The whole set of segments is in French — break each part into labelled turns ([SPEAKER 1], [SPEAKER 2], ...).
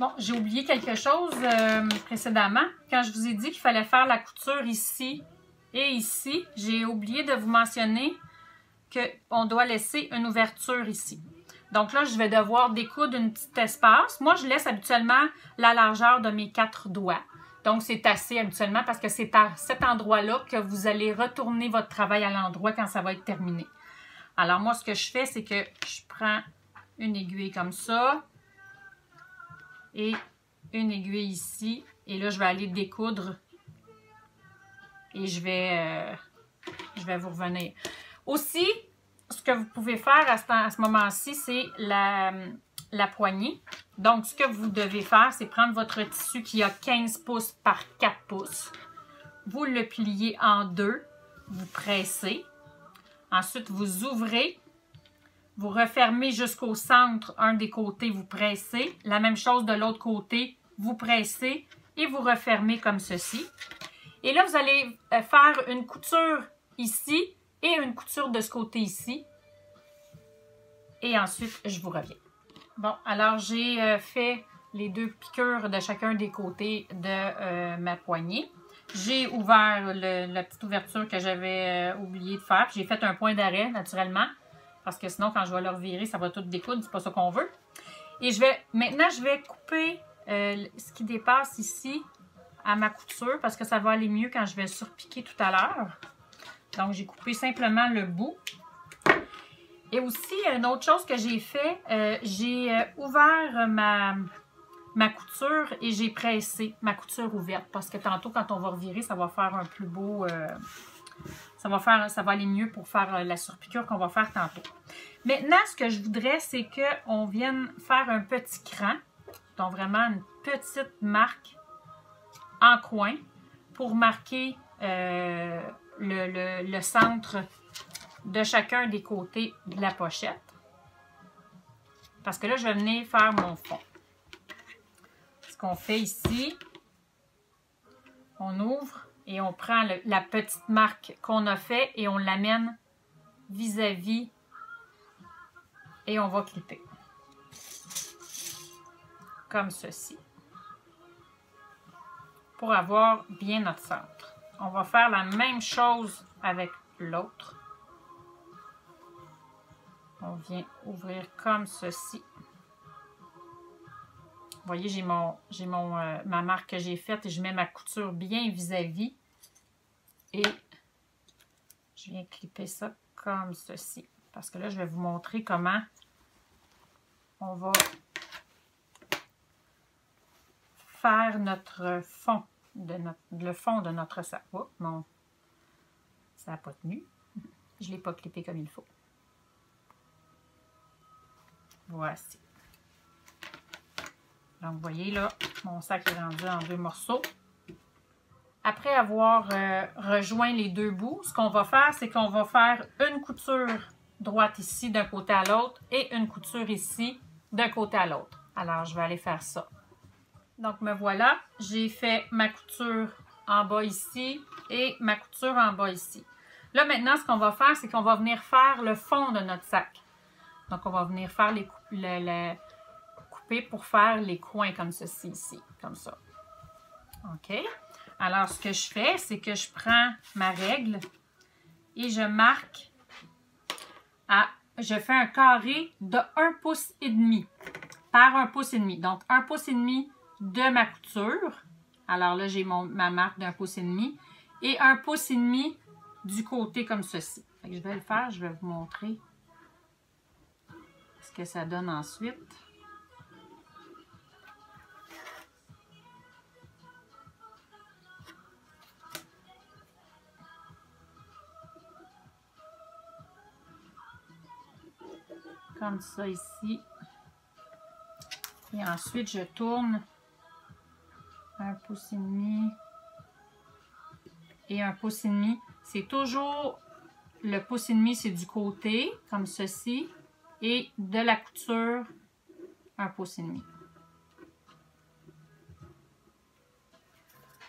[SPEAKER 1] Bon, j'ai oublié quelque chose précédemment. Quand je vous ai dit qu'il fallait faire la couture ici et ici, j'ai oublié de vous mentionner qu'on doit laisser une ouverture ici. Donc là, je vais devoir découdre un petit espace. Moi, je laisse habituellement la largeur de mes 4 doigts. Donc, c'est assez habituellement parce que c'est à cet endroit-là que vous allez retourner votre travail à l'endroit quand ça va être terminé. Alors, moi, ce que je fais, c'est que je prends une aiguille comme ça et une aiguille ici. Et là, je vais aller découdre et je vais vous revenir. Aussi, ce que vous pouvez faire à ce moment-ci, c'est la poignée. Donc, ce que vous devez faire, c'est prendre votre tissu qui a 15 pouces par 4 pouces. Vous le pliez en deux, vous pressez. Ensuite, vous ouvrez, vous refermez jusqu'au centre, un des côtés, vous pressez. La même chose de l'autre côté, vous pressez et vous refermez comme ceci. Et là, vous allez faire une couture ici et une couture de ce côté ici. Et ensuite, je vous reviens. Bon, alors j'ai fait les 2 piqûres de chacun des côtés de ma poignée. J'ai ouvert la petite ouverture que j'avais oublié de faire. J'ai fait un point d'arrêt, naturellement. Parce que sinon, quand je vais le revirer, ça va tout découdre. C'est pas ça qu'on veut. Et maintenant, je vais couper ce qui dépasse ici à ma couture. Parce que ça va aller mieux quand je vais surpiquer tout à l'heure. Donc, j'ai coupé simplement le bout. Et aussi, une autre chose que j'ai fait, j'ai ouvert ma couture et j'ai pressé ma couture ouverte. Parce que tantôt, quand on va revirer, ça va faire un plus beau... ça va aller mieux pour faire la surpiqûre qu'on va faire tantôt. Maintenant, ce que je voudrais, c'est qu'on vienne faire un petit cran. Donc, vraiment une petite marque en coin pour marquer le centre de chacun des côtés de la pochette. Parce que là, je vais venir faire mon fond. Ce qu'on fait ici, on ouvre et on prend la petite marque qu'on a fait et on l'amène vis-à-vis et on va clipper. Comme ceci. Pour avoir bien notre centre. On va faire la même chose avec l'autre. On vient ouvrir comme ceci. Vous voyez, j'ai ma marque que j'ai faite et je mets ma couture bien vis-à-vis. Et je viens clipper ça comme ceci. Parce que là, je vais vous montrer comment on va faire notre fond, le fond de notre sac. Oh, non, ça n'a pas tenu. Je ne l'ai pas clippé comme il faut. Voici. Donc, vous voyez là, mon sac est rendu en 2 morceaux. Après avoir rejoint les 2 bouts, ce qu'on va faire, c'est qu'on va faire une couture droite ici d'un côté à l'autre et une couture ici d'un côté à l'autre. Alors, je vais aller faire ça. Donc, me voilà. J'ai fait ma couture en bas ici et ma couture en bas ici. Là, maintenant, ce qu'on va faire, c'est qu'on va venir faire le fond de notre sac. Donc, on va venir faire couper pour faire les coins comme ceci ici, comme ça. OK? Alors, ce que je fais, c'est que je prends ma règle et je marque je fais un carré de 1,5 pouce par 1,5 pouce. Donc, 1,5 pouce de ma couture. Alors là, j'ai ma marque d'1,5 pouce et 1,5 pouce du côté comme ceci. Fait que je vais le faire, je vais vous montrer ce que ça donne ensuite. Comme ça ici. Et ensuite, je tourne 1,5 pouce et 1,5 pouce. C'est toujours le pouce et demi, c'est du côté, comme ceci. Et de la couture, 1,5 pouce.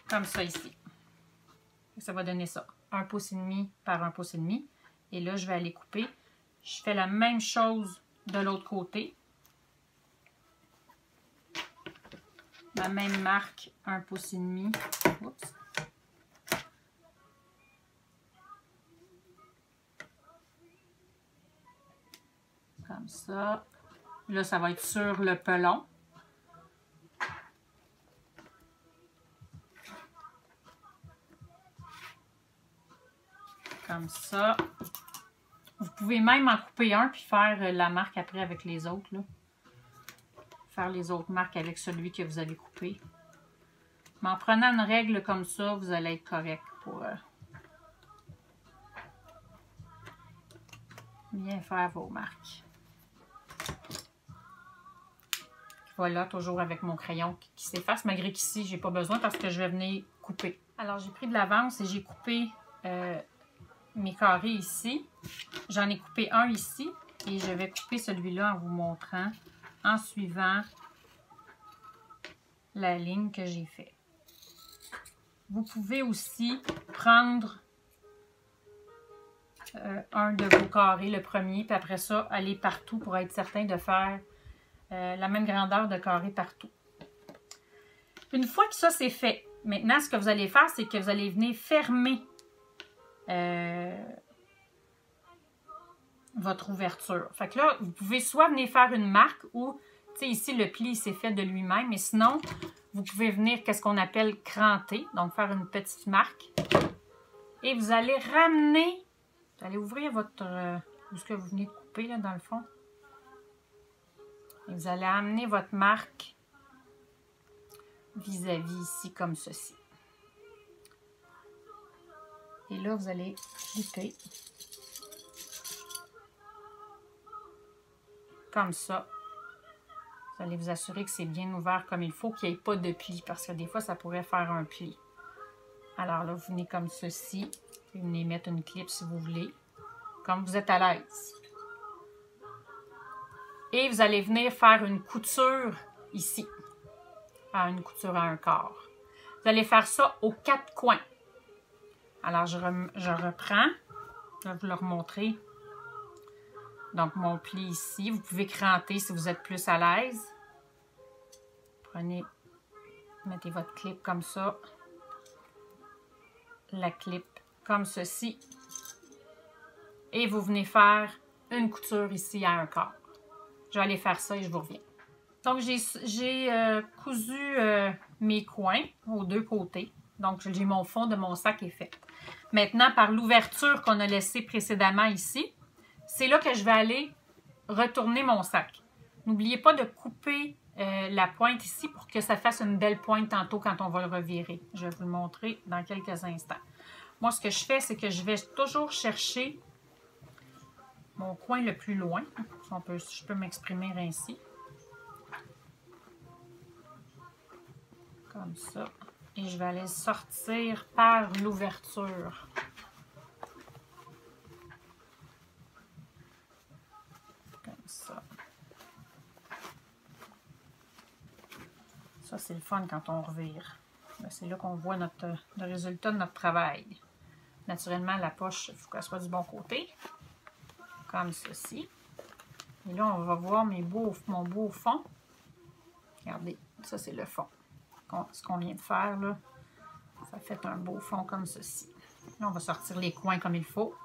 [SPEAKER 1] Comme ça ici. Ça va donner ça. 1,5 pouce par 1,5 pouce. Et là, je vais aller couper. Je fais la même chose de l'autre côté. ma même marque, 1,5 pouce. Oups. Comme ça. Là, ça va être sur le pelon. Comme ça. Vous pouvez même en couper un puis faire la marque après avec les autres, là. Faire les autres marques avec celui que vous avez coupé. Mais en prenant une règle comme ça, vous allez être correct pour bien faire vos marques. Voilà, toujours avec mon crayon qui s'efface, malgré qu'ici, j'ai pas besoin parce que je vais venir couper. Alors, j'ai pris de l'avance et j'ai coupé mes carrés ici. J'en ai coupé un ici et je vais couper celui-là en vous montrant, en suivant la ligne que j'ai faite. Vous pouvez aussi prendre un de vos carrés, le premier, puis après ça, aller partout pour être certain de faire la même grandeur de carré partout. Une fois que ça c'est fait, maintenant ce que vous allez faire, c'est que vous allez venir fermer votre ouverture. Fait que là, vous pouvez soit venir faire une marque ou, tu sais, ici le pli s'est fait de lui-même, mais sinon, vous pouvez venir, qu'est-ce qu'on appelle cranter, donc faire une petite marque. Et vous allez ramener, vous allez ouvrir votre, où ce que vous venez de couper là dans le fond. Et vous allez amener votre marque vis-à-vis ici, comme ceci. Et là, vous allez clipper. Comme ça. Vous allez vous assurer que c'est bien ouvert comme il faut, qu'il n'y ait pas de pli, parce que des fois, ça pourrait faire un pli. Alors là, vous venez comme ceci. Vous venez mettre une clip si vous voulez, comme vous êtes à l'aise. Et vous allez venir faire une couture ici. Une couture à un quart. Vous allez faire ça aux 4 coins. Alors, je reprends. Je vais vous le remontrer. Donc, mon pli ici. Vous pouvez cranter si vous êtes plus à l'aise. Prenez, mettez votre clip comme ça. La clip comme ceci. Et vous venez faire une couture ici à un quart. Je vais aller faire ça et je vous reviens. Donc, j'ai cousu mes coins aux deux côtés. Donc, j'ai mon fond de mon sac est fait. Maintenant, par l'ouverture qu'on a laissée précédemment ici, c'est là que je vais aller retourner mon sac. N'oubliez pas de couper la pointe ici pour que ça fasse une belle pointe tantôt quand on va le revirer. Je vais vous le montrer dans quelques instants. Moi, ce que je fais, c'est que je vais toujours chercher mon coin le plus loin. Si je peux m'exprimer ainsi. Comme ça. Et je vais aller sortir par l'ouverture. Comme ça. Ça, c'est le fun quand on revire. C'est là qu'on voit le résultat de notre travail. Naturellement, la poche, il faut qu'elle soit du bon côté. Comme ceci. Et là, on va voir mon beau fond. Regardez, ça c'est le fond. Ce qu'on vient de faire, là, ça fait un beau fond comme ceci. Là, on va sortir les coins comme il faut.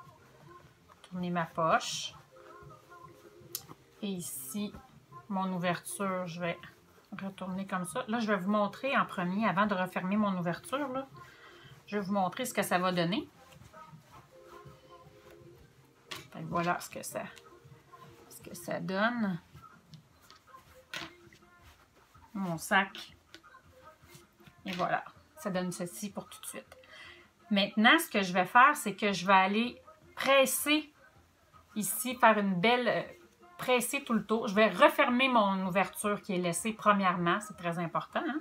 [SPEAKER 1] Tourner ma poche. Et ici, mon ouverture, je vais retourner comme ça. Là, je vais vous montrer en premier, avant de refermer mon ouverture, là, je vais vous montrer ce que ça va donner. Fait que voilà ce que ça donne. Mon sac. Et voilà, ça donne ceci pour tout de suite. Maintenant, ce que je vais faire, c'est que je vais aller presser ici, faire une belle... presser tout le tour. Je vais refermer mon ouverture qui est laissée premièrement. C'est très important. Hein?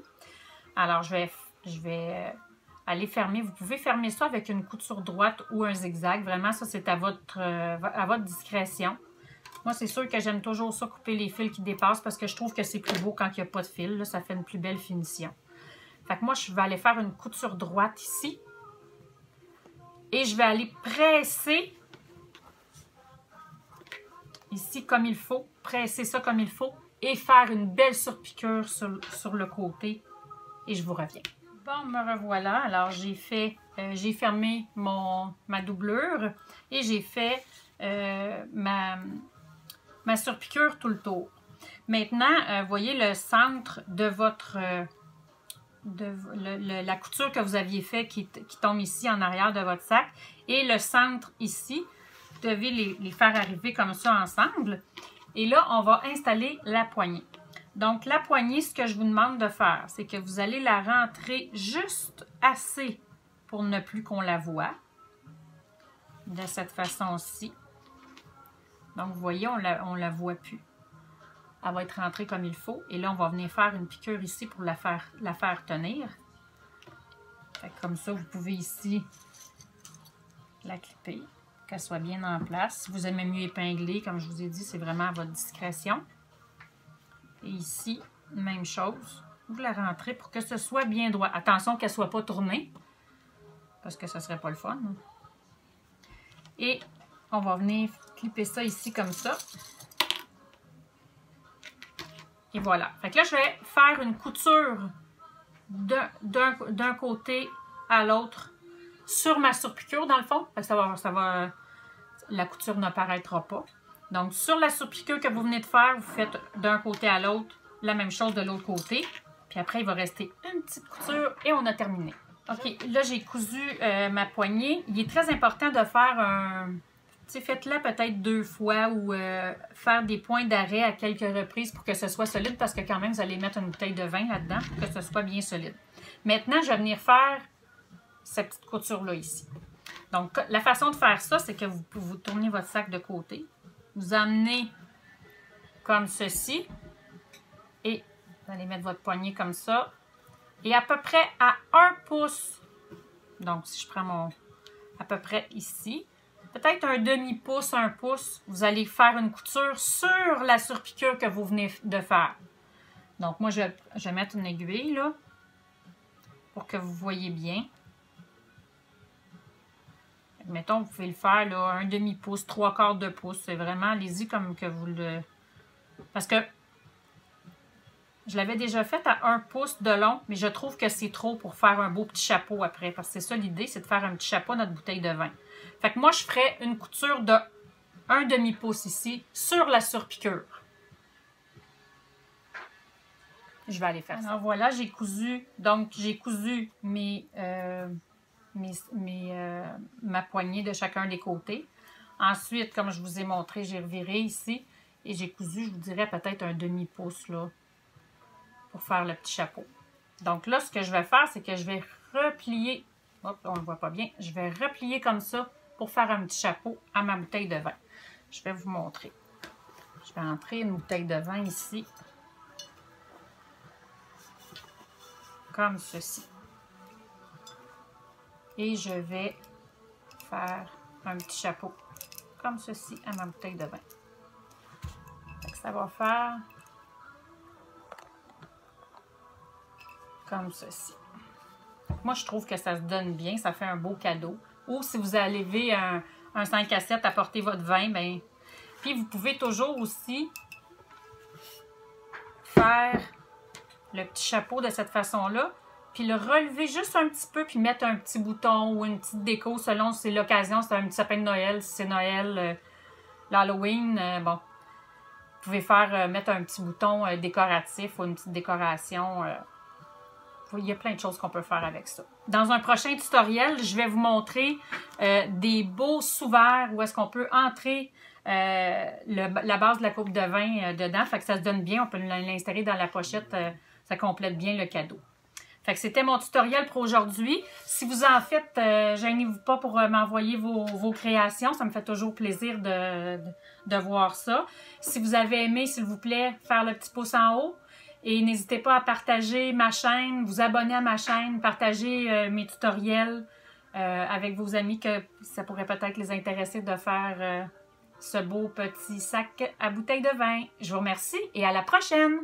[SPEAKER 1] Alors, je vais aller fermer. Vous pouvez fermer ça avec une couture droite ou un zigzag. Vraiment, ça, c'est à votre discrétion. Moi, c'est sûr que j'aime toujours ça, couper les fils qui dépassent parce que je trouve que c'est plus beau quand il n'y a pas de fil. Là, ça fait une plus belle finition. Fait que moi, je vais aller faire une couture droite ici. Et je vais aller presser ici comme il faut. Presser ça comme il faut. Et faire une belle surpiqûre sur le côté et je vous reviens. Bon, me revoilà. Alors, j'ai fermé ma doublure et j'ai fait ma surpiqûre tout le tour. Maintenant, voyez le centre de votre... la couture que vous aviez fait qui tombe ici en arrière de votre sac et le centre ici. Vous devez les faire arriver comme ça ensemble. Et là, on va installer la poignée. Donc, la poignée, ce que je vous demande de faire, c'est que vous allez la rentrer juste assez pour ne plus qu'on la voie. De cette façon-ci. Donc, vous voyez, on la voit plus. Elle va être rentrée comme il faut. Et là, on va venir faire une piqûre ici pour la faire tenir. Fait que comme ça, vous pouvez ici la clipper, qu'elle soit bien en place. Si vous aimez mieux épingler, comme je vous ai dit, c'est vraiment à votre discrétion. Et ici, même chose. Vous la rentrez pour que ce soit bien droit. Attention qu'elle ne soit pas tournée, parce que ce ne serait pas le fun. Et on va venir clipper ça ici comme ça. Et voilà. Fait que là, je vais faire une couture d'un côté à l'autre sur ma surpiqûre, dans le fond. Fait que la couture n'apparaîtra pas. Donc, sur la surpiqûre que vous venez de faire, vous faites d'un côté à l'autre la même chose de l'autre côté. Puis après, il va rester une petite couture et on a terminé. OK, là, j'ai cousu ma poignée. Il est très important de faire un... Tu sais, faites-la peut-être 2 fois ou faire des points d'arrêt à quelques reprises pour que ce soit solide parce que quand même, vous allez mettre une bouteille de vin là-dedans pour que ce soit bien solide. Maintenant, je vais venir faire cette petite couture-là ici. Donc, la façon de faire ça, c'est que vous tournez votre sac de côté. Vous emmenez comme ceci. Et vous allez mettre votre poignée comme ça. Et à peu près à 1 pouce. Donc, si je prends à peu près ici. Peut-être un demi-pouce, 1 pouce. Vous allez faire une couture sur la surpiqûre que vous venez de faire. Donc, moi, je vais mettre une aiguille, là. Pour que vous voyez bien. Mettons, vous pouvez le faire, là, un demi-pouce, 3/4 de pouce. C'est vraiment, allez-y comme que vous le... Parce que je l'avais déjà fait à 1 pouce de long, mais je trouve que c'est trop pour faire un beau petit chapeau après. Parce que c'est ça l'idée, c'est de faire un petit chapeau à notre bouteille de vin. Fait que moi, je ferais une couture de 1 demi-pouce ici sur la surpiqûre. Je vais aller faire ça. Alors voilà, j'ai cousu. Donc, j'ai cousu ma poignée de chacun des côtés. Ensuite, comme je vous ai montré, j'ai reviré ici et j'ai cousu, je vous dirais, peut-être un demi-pouce là pour faire le petit chapeau. Donc là, ce que je vais faire, c'est que je vais replier. Hop, on ne le voit pas bien. Je vais replier comme ça pour faire un petit chapeau à ma bouteille de vin. Je vais vous montrer. Je vais entrer une bouteille de vin ici. Comme ceci. Et je vais faire un petit chapeau comme ceci à ma bouteille de vin. Ça va faire comme ceci. Moi, je trouve que ça se donne bien. Ça fait un beau cadeau. Ou si vous allez un 5 à 7 à porter votre vin, bien... Puis, vous pouvez toujours aussi faire le petit chapeau de cette façon-là. Puis le relever juste un petit peu, puis mettre un petit bouton ou une petite déco selon si c'est l'occasion. C'est un petit sapin de Noël, si c'est Noël, l'Halloween, bon. Vous pouvez mettre un petit bouton décoratif ou une petite décoration. Il y a plein de choses qu'on peut faire avec ça. Dans un prochain tutoriel, je vais vous montrer des beaux sous-verres où est-ce qu'on peut entrer la base de la coupe de vin dedans. Fait que ça se donne bien, on peut l'insérer dans la pochette, ça complète bien le cadeau. Fait que c'était mon tutoriel pour aujourd'hui. Si vous en faites, gênez-vous pas pour m'envoyer vos créations. Ça me fait toujours plaisir de voir ça. Si vous avez aimé, s'il vous plaît, faire le petit pouce en haut. Et n'hésitez pas à partager ma chaîne, vous abonner à ma chaîne, partager mes tutoriels avec vos amis que ça pourrait peut-être les intéresser de faire ce beau petit sac à bouteille de vin. Je vous remercie et à la prochaine!